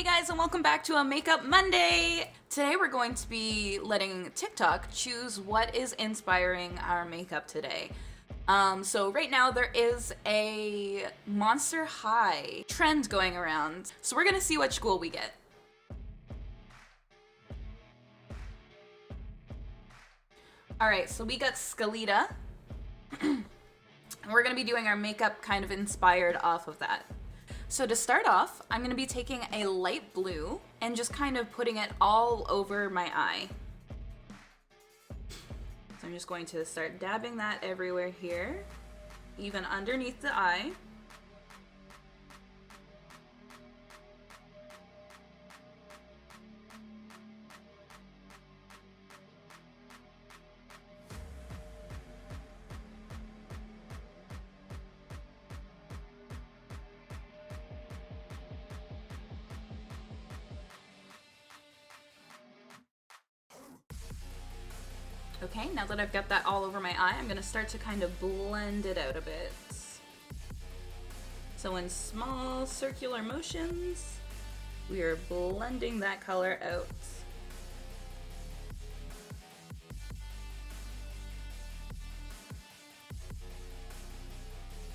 Hey guys, and welcome back to a Makeup Monday! Today we're going to be letting TikTok choose what is inspiring our makeup today. So right now there is a Monster High trend going around. So we're gonna see which ghoul we get. Alright, so we got Scalita. And we're gonna be doing our makeup kind of inspired off of that. So to start off, I'm going to be taking a light blue and just kind of putting it all over my eye. So I'm just going to start dabbing that everywhere here, even underneath the eye. Okay, now that I've got that all over my eye, I'm gonna start to kind of blend it out a bit. So in small circular motions, we are blending that color out.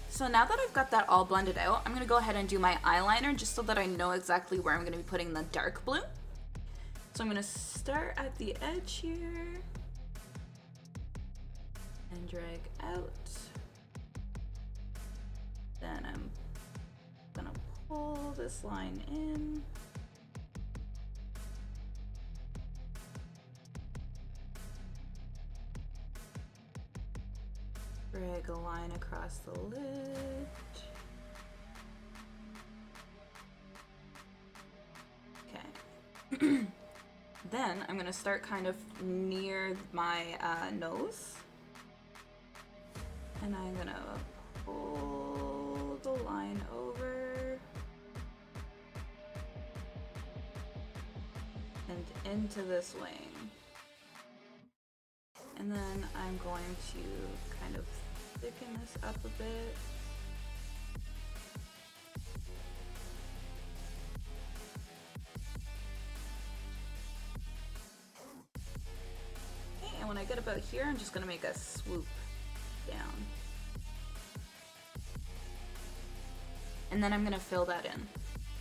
So now that I've got that all blended out, I'm gonna go ahead and do my eyeliner just so that I know exactly where I'm gonna be putting the dark blue. So I'm gonna start at the edge here and drag out. Then I'm gonna pull this line in. Drag a line across the lid. Okay. Then I'm gonna start kind of near my nose. And I'm gonna pull the line over and into this wing. And then I'm going to kind of thicken this up a bit. Okay, and when I get about here, I'm just gonna make a swoop down. And then I'm gonna fill that in.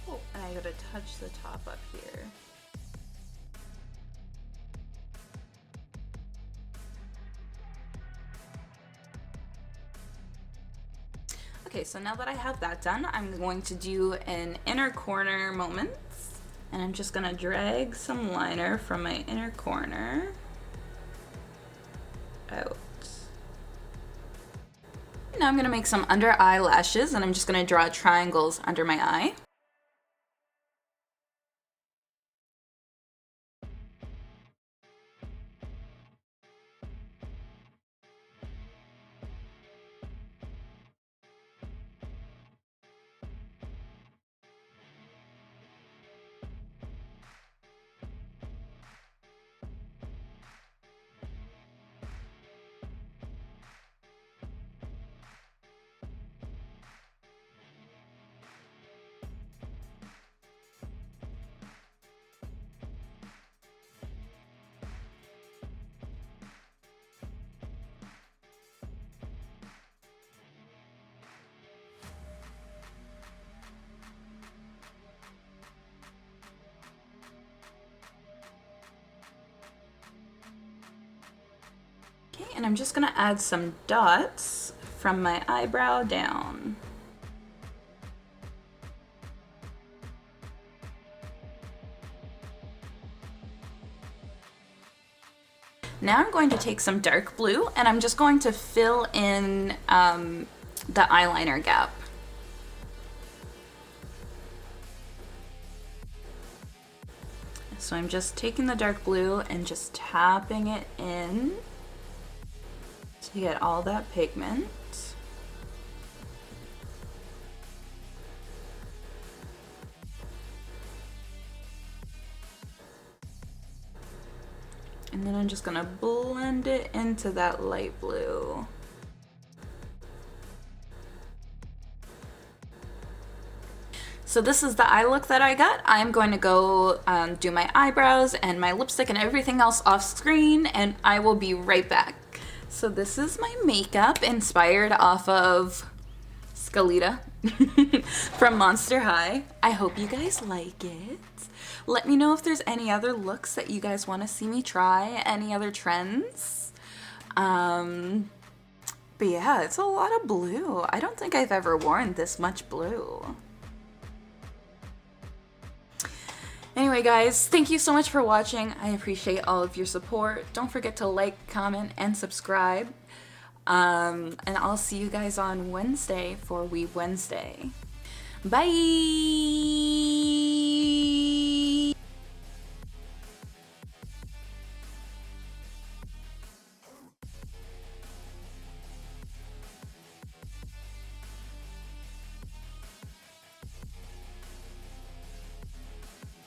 Oh, and I gotta touch the top up here. Okay, so now that I have that done, I'm going to do an inner corner moment. And I'm just gonna drag some liner from my inner corner out. Now I'm gonna make some under eye lashes, and I'm just gonna draw triangles under my eye. Okay, and I'm just gonna add some dots from my eyebrow down. Now I'm going to take some dark blue and I'm just going to fill in the eyeliner gap. So I'm just taking the dark blue and just tapping it in to get all that pigment. And then I'm just gonna blend it into that light blue. So this is the eye look that I got. I'm going to go do my eyebrows and my lipstick and everything else off screen, and I will be right back. So this is my makeup inspired off of Scalita from Monster High. I hope you guys like it. Let me know if there's any other looks that you guys want to see me try, any other trends. But yeah, it's a lot of blue. I don't think I've ever worn this much blue. Anyway, guys, thank you so much for watching. I appreciate all of your support. Don't forget to like, comment, and subscribe. And I'll see you guys on Wednesday for Weeb Wednesday. Bye!